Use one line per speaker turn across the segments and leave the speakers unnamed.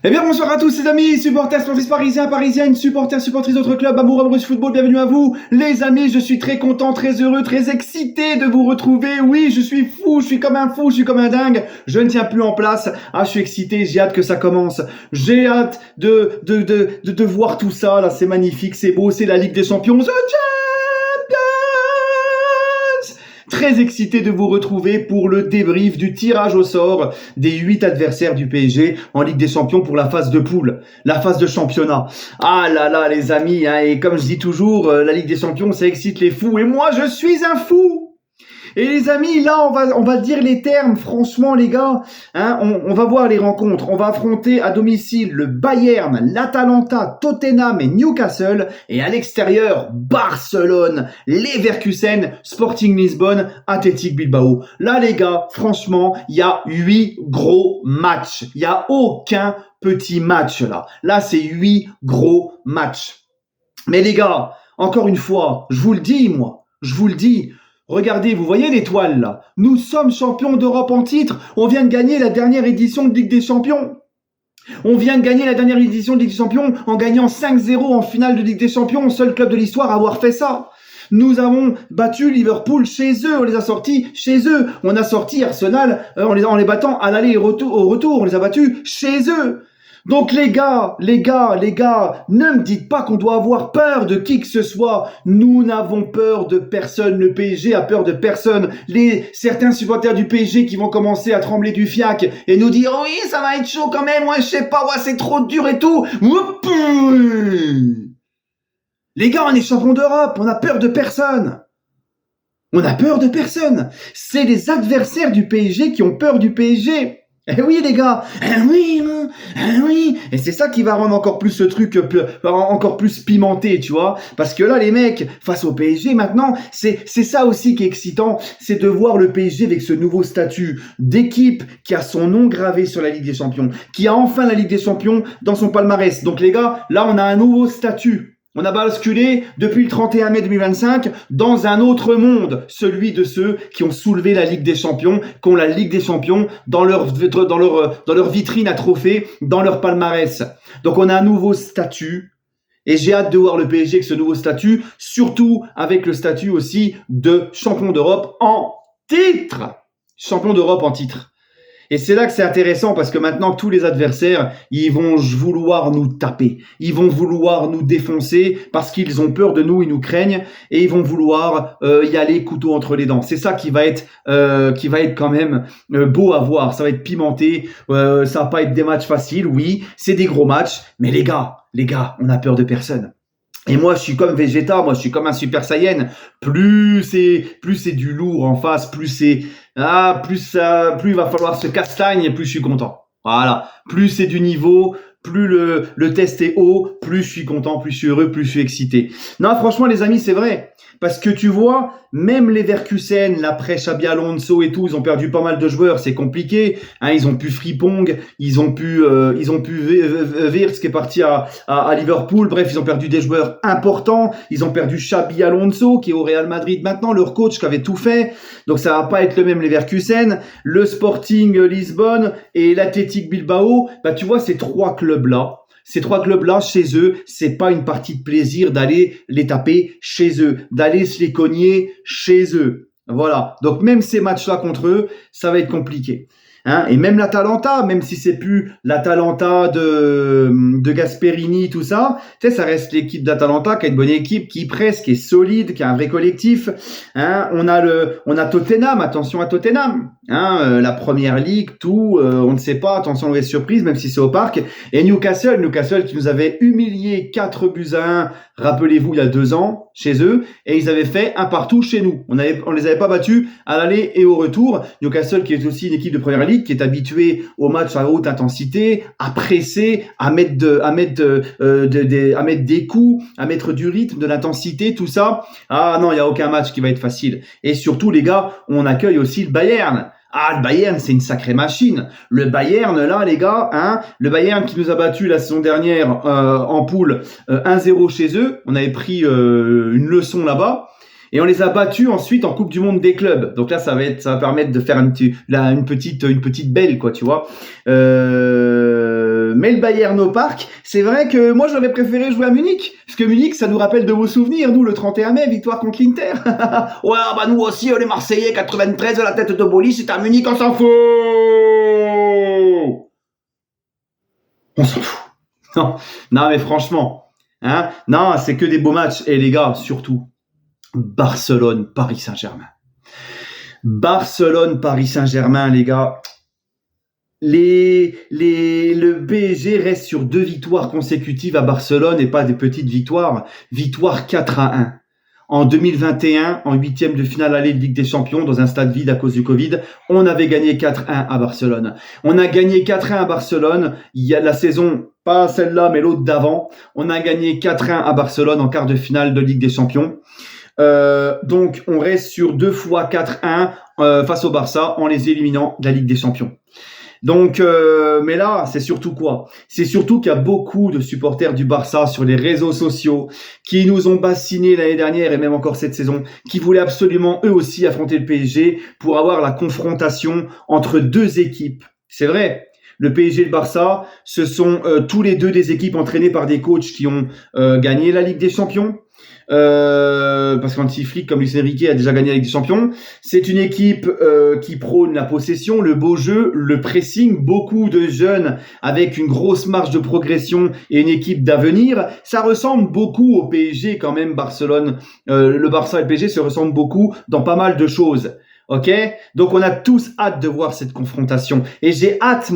Eh bien bonsoir à tous les amis, supporters, sportifs parisiens, parisiennes, supporters, supportrices d'autres clubs, amoureux du football, bienvenue à vous. Les amis, je suis très content, très heureux, très excité de vous retrouver. Oui, je suis fou, je suis comme un fou, je suis comme un dingue. Je ne tiens plus en place. Ah, je suis excité, j'ai hâte que ça commence. J'ai hâte de voir tout ça, là, c'est magnifique, c'est beau, c'est la Ligue des Champions. The Très excité de vous retrouver pour le débrief du tirage au sort des 8 adversaires du PSG en Ligue des Champions pour la phase de poule, la phase de championnat. Ah là là les amis, hein, et comme je dis toujours, la Ligue des Champions ça excite les fous et moi je suis un fou. Et les amis, là, on va dire les termes. Franchement, les gars, hein, on va voir les rencontres. On va affronter à domicile le Bayern, l'Atalanta, Tottenham et Newcastle. Et à l'extérieur, Barcelone, Leverkusen, Sporting Lisbonne, Athletic Bilbao. Là, les gars, franchement, il y a 8 gros matchs. Il n'y a aucun petit match, là. Là, c'est 8 gros matchs. Mais les gars, encore une fois, je vous le dis, moi, je vous le dis, regardez, vous voyez l'étoile là? Nous sommes champions d'Europe en titre. On vient de gagner la dernière édition de Ligue des Champions. On vient de gagner la dernière édition de Ligue des Champions en gagnant 5-0 en finale de Ligue des Champions. Seul club de l'histoire à avoir fait ça. Nous avons battu Liverpool chez eux. On les a sortis chez eux. On a sorti Arsenal en les battant à l'aller et au retour. On les a battus chez eux. Donc les gars, ne me dites pas qu'on doit avoir peur de qui que ce soit. Nous n'avons peur de personne. Le PSG a peur de personne. Certains supporters du PSG qui vont commencer à trembler du fiac et nous dire oui, ça va être chaud quand même. Ouais, je sais pas, ouais, c'est trop dur et tout. Les gars, on est champions d'Europe. On a peur de personne. On a peur de personne. C'est les adversaires du PSG qui ont peur du PSG. Eh oui les gars, oui, et c'est ça qui va rendre encore plus ce truc encore plus pimenté, tu vois, parce que là les mecs face au PSG maintenant, c'est ça aussi qui est excitant, c'est de voir le PSG avec ce nouveau statut d'équipe qui a son nom gravé sur la Ligue des Champions, qui a enfin la Ligue des Champions dans son palmarès. Donc les gars, là on a un nouveau statut. On a basculé depuis le 31 mai 2025 dans un autre monde, celui de ceux qui ont soulevé la Ligue des Champions, qui ont la Ligue des Champions dans leur vitrine à trophées, dans leur palmarès. Donc on a un nouveau statut et j'ai hâte de voir le PSG avec ce nouveau statut, surtout avec le statut aussi de champion d'Europe en titre. Champion d'Europe en titre. Et c'est là que c'est intéressant parce que maintenant, tous les adversaires, ils vont vouloir nous taper. Ils vont vouloir nous défoncer parce qu'ils ont peur de nous, ils nous craignent et ils vont vouloir y aller couteau entre les dents. C'est ça qui va être quand même beau à voir. Ça va être pimenté. Ça va pas être des matchs faciles, oui. C'est des gros matchs. Mais les gars, on a peur de personne. Et moi, je suis comme Vegeta, moi, je suis comme un Super Saiyan. Plus c'est du lourd en face, plus il va falloir se castagne, plus je suis content. Voilà. Plus c'est du niveau, plus le test est haut, plus je suis content, plus je suis heureux, plus je suis excité. Non, franchement, les amis, c'est vrai. Parce que tu vois, même les Leverkusen, l'après Xabi Alonso et tout, ils ont perdu pas mal de joueurs, c'est compliqué. Hein, ils ont pu Frimpong, ils ont pu Wirtz qui est parti à Liverpool. Bref, ils ont perdu des joueurs importants. Ils ont perdu Xabi Alonso qui est au Real Madrid maintenant, leur coach qui avait tout fait. Donc ça va pas être le même Leverkusen. Le Sporting Lisbonne et l'Athletic Bilbao, bah tu vois, ces trois clubs-là, chez eux, c'est pas une partie de plaisir d'aller les taper chez eux, d'aller se les cogner chez eux. Voilà. Donc même ces matchs-là contre eux, ça va être compliqué. Hein, et même l'Atalanta, même si c'est plus l'Atalanta de Gasperini, tout ça, tu sais, ça reste l'équipe d'Atalanta qui a une bonne équipe, qui presque est solide, qui a un vrai collectif. Hein, on a Tottenham, attention à Tottenham. Hein, la première ligue, tout, on ne sait pas, attention mauvaise surprise, même si c'est au parc. Et Newcastle qui nous avait humilié 4-1, rappelez-vous, il y a 2 ans, chez eux, et ils avaient fait un partout chez nous. On les avait pas battus à l'aller et au retour. Newcastle qui est aussi une équipe de première ligue, qui est habituée au match à haute intensité, à presser, à mettre des coups, à mettre du rythme, de l'intensité, tout ça. Ah non, il y a aucun match qui va être facile. Et surtout, les gars, on accueille aussi le Bayern. Ah, le Bayern, c'est une sacrée machine. Le Bayern, là, les gars, hein, le Bayern qui nous a battu la saison dernière en poule 1-0 chez eux. On avait pris une leçon là-bas. Et on les a battus ensuite en Coupe du Monde des clubs. Donc là, ça va permettre de faire une petite belle, quoi, tu vois. mais le Bayern au parc, c'est vrai que moi j'aurais préféré jouer à Munich, parce que Munich ça nous rappelle de beaux souvenirs, nous le 31 mai, victoire contre l'Inter. Ouais, bah nous aussi les Marseillais 93 la tête de Boli, c'est à Munich, on s'en fout. On s'en fout. Non mais franchement, hein, non, c'est que des beaux matchs. Et les gars, surtout, Barcelone, Paris Saint-Germain. Barcelone, Paris Saint-Germain, les gars. Le PSG reste sur 2 victoires consécutives à Barcelone et pas des petites victoires. Victoire 4-1. En 2021, en 8e de finale aller de Ligue des Champions, dans un stade vide à cause du Covid, on avait gagné 4-1 à Barcelone. On a gagné 4-1 à Barcelone. Il y a la saison, pas celle-là, mais l'autre d'avant. On a gagné 4-1 à Barcelone en quart de finale de Ligue des Champions. Donc, on reste sur 2 fois 4-1 face au Barça en les éliminant de la Ligue des Champions. Donc, mais là, c'est surtout quoi? C'est surtout qu'il y a beaucoup de supporters du Barça sur les réseaux sociaux qui nous ont bassinés l'année dernière et même encore cette saison, qui voulaient absolument eux aussi affronter le PSG pour avoir la confrontation entre 2 équipes. C'est vrai. Le PSG et le Barça, ce sont tous les 2 des équipes entraînées par des coachs qui ont gagné la Ligue des Champions. Parce qu'Anti-Flick, comme Luis Enrique, a déjà gagné la Ligue des Champions. C'est une équipe qui prône la possession, le beau jeu, le pressing, beaucoup de jeunes avec une grosse marge de progression et une équipe d'avenir. Ça ressemble beaucoup au PSG quand même, Barcelone. Le Barça et le PSG se ressemblent beaucoup dans pas mal de choses. Ok, donc on a tous hâte de voir cette confrontation et j'ai hâte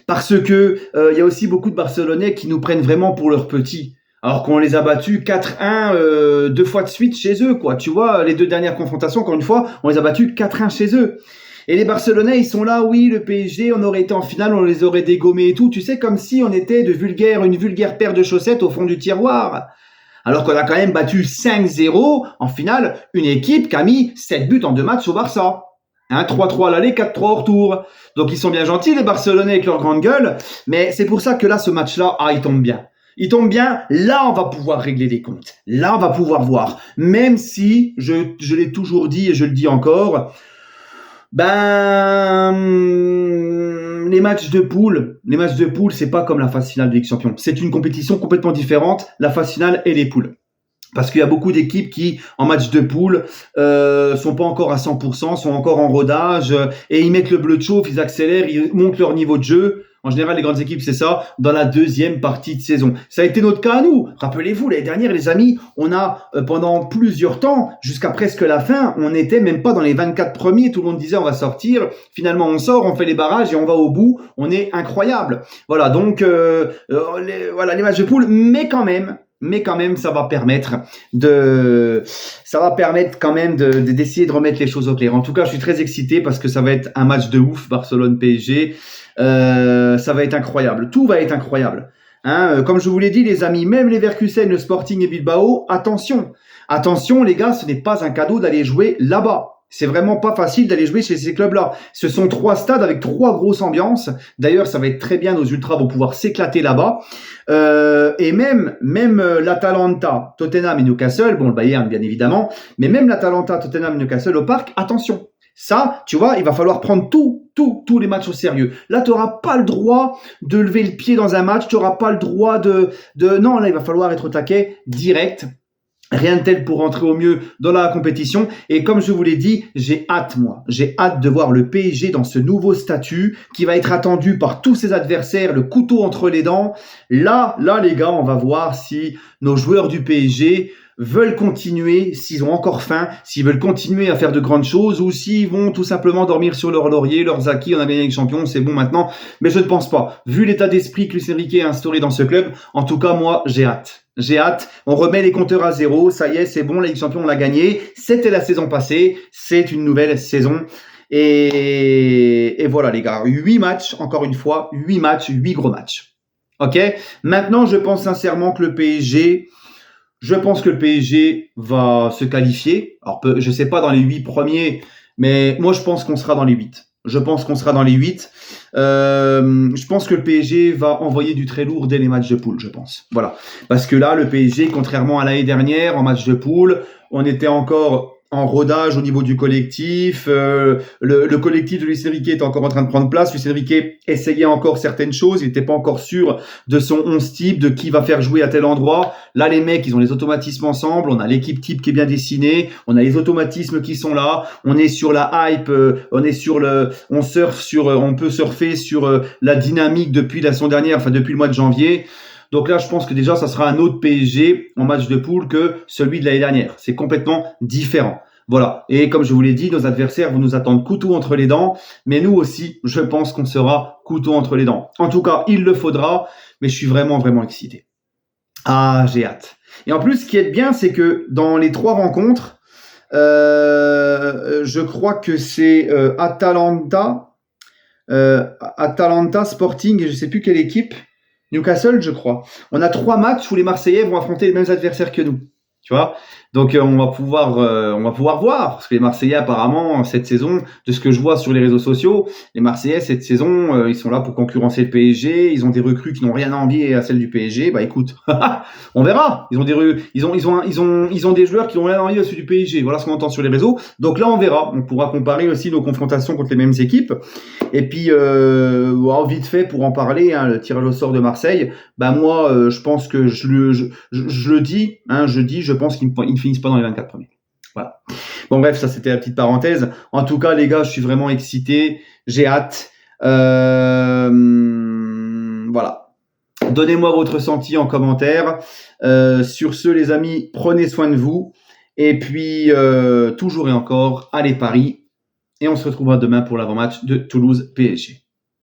parce que il y a aussi beaucoup de Barcelonais qui nous prennent vraiment pour leurs petits. Alors qu'on les a battus 4-1 2 fois de suite chez eux, quoi. Tu vois, les 2 dernières confrontations, encore une fois, on les a battus 4-1 chez eux. Et les Barcelonais, ils sont là, oui, le PSG, on aurait été en finale, on les aurait dégommés et tout. Tu sais, comme si on était une vulgaire paire de chaussettes au fond du tiroir. Alors qu'on a quand même battu 5-0 en finale, une équipe qui a mis 7 buts en 2 matchs au Barça. 3-3 à l'aller, 4-3 au retour. Donc ils sont bien gentils, les Barcelonais, avec leur grande gueule. Mais c'est pour ça que là, ce match-là, il tombe bien. Il tombe bien, là on va pouvoir régler les comptes. Là on va pouvoir voir. Même si, je l'ai toujours dit et je le dis encore, les matchs de poule, c'est pas comme la phase finale de Ligue des Champions. C'est une compétition complètement différente, la phase finale et les poules. Parce qu'il y a beaucoup d'équipes qui, en match de poule, sont pas encore à 100%, sont encore en rodage, et ils mettent le bleu de chauffe, ils accélèrent, ils montent leur niveau de jeu. En général, les grandes équipes, c'est ça, dans la 2e partie de saison. Ça a été notre cas à nous. Rappelez-vous, l'année dernière, les amis, on a, pendant plusieurs temps, jusqu'à presque la fin, on n'était même pas dans les 24 premiers. Tout le monde disait, on va sortir. Finalement, on sort, on fait les barrages et on va au bout. On est incroyable. Voilà, donc, les matchs de poule, mais quand même, ça va permettre quand même d'essayer de remettre les choses au clair. En tout cas, je suis très excité parce que ça va être un match de ouf, Barcelone-PSG. Ça va être incroyable. Tout va être incroyable. Comme je vous l'ai dit, les amis, même les Leverkusen, le Sporting et Bilbao, attention, les gars, ce n'est pas un cadeau d'aller jouer là-bas. C'est vraiment pas facile d'aller jouer chez ces clubs-là. Ce sont 3 stades avec 3 grosses ambiances. D'ailleurs, ça va être très bien. Nos ultras vont pouvoir s'éclater là-bas. Et même l'Atalanta, Tottenham et Newcastle, bon, le Bayern, bien évidemment, mais même l'Atalanta, Tottenham et Newcastle au parc, attention. Ça, tu vois, il va falloir prendre tous les matchs au sérieux. Là, tu n'auras pas le droit de lever le pied dans un match. Tu n'auras pas le droit non, là, il va falloir être au taquet direct. Rien de tel pour rentrer au mieux dans la compétition. Et comme je vous l'ai dit, j'ai hâte de voir le PSG dans ce nouveau statut qui va être attendu par tous ses adversaires, le couteau entre les dents. Là, les gars, on va voir si nos joueurs du PSG veulent continuer, s'ils ont encore faim, s'ils veulent continuer à faire de grandes choses ou s'ils vont tout simplement dormir sur leur laurier, leurs acquis, on a gagné avec champion, c'est bon maintenant. Mais je ne pense pas. Vu l'état d'esprit que Luis Enrique a instauré dans ce club, en tout cas, moi, j'ai hâte. On remet les compteurs à zéro. Ça y est, c'est bon, la Ligue des Champions, on l'a gagné. C'était la saison passée. C'est une nouvelle saison. Et voilà, les gars. 8 matchs, encore une fois. 8 matchs, 8 gros matchs. Ok? Maintenant, je pense sincèrement que le PSG va se qualifier. Alors, je sais pas dans les 8 premiers, mais moi, je pense qu'on sera dans les 8. Je pense que le PSG va envoyer du très lourd dès les matchs de poule, je pense. Voilà. Parce que là, le PSG, contrairement à l'année dernière, en match de poule, on était encore en rodage au niveau du collectif. Le collectif de Luis Enrique est encore en train de prendre place. Luis Enrique essayait encore certaines choses. Il n'était pas encore sûr de son 11 type, de qui va faire jouer à tel endroit. Là, les mecs, ils ont les automatismes ensemble. On a l'équipe type qui est bien dessinée. On a les automatismes qui sont là. On est sur la hype. On peut surfer sur la dynamique depuis la saison dernière, enfin depuis le mois de janvier. Donc là, je pense que déjà, ça sera un autre PSG en match de poule que celui de l'année dernière. C'est complètement différent. Voilà. Et comme je vous l'ai dit, nos adversaires vont nous attendre couteau entre les dents. Mais nous aussi, je pense qu'on sera couteau entre les dents. En tout cas, il le faudra. Mais je suis vraiment, vraiment excité. Ah, j'ai hâte. Et en plus, ce qui est bien, c'est que dans les 3 rencontres, je crois que c'est Atalanta, Sporting et je sais plus quelle équipe. Newcastle, je crois. On a 3 matchs où les Marseillais vont affronter les mêmes adversaires que nous. Tu vois? Donc on va pouvoir voir, parce que les Marseillais apparemment cette saison, de ce que je vois sur les réseaux sociaux, les Marseillais cette saison ils sont là pour concurrencer le PSG, ils ont des recrues qui n'ont rien à envier à celles du PSG. Bah écoute, on verra. Ils ont des joueurs qui n'ont rien à envier à ceux du PSG. Voilà ce qu'on entend sur les réseaux. Donc là on verra. On pourra comparer aussi nos confrontations contre les mêmes équipes. Et puis vite fait pour en parler, le tirage au sort de Marseille. Bah moi je pense que je le dis, je pense qu'ils ne finissent pas dans les 24 premiers. Voilà. Bon bref, ça c'était la petite parenthèse. En tout cas les gars, je suis vraiment excité, j'ai hâte. Voilà. Donnez-moi votre ressenti en commentaire. Sur ce les amis, prenez soin de vous. Et puis toujours et encore, allez Paris. Et on se retrouvera demain pour l'avant-match de Toulouse PSG.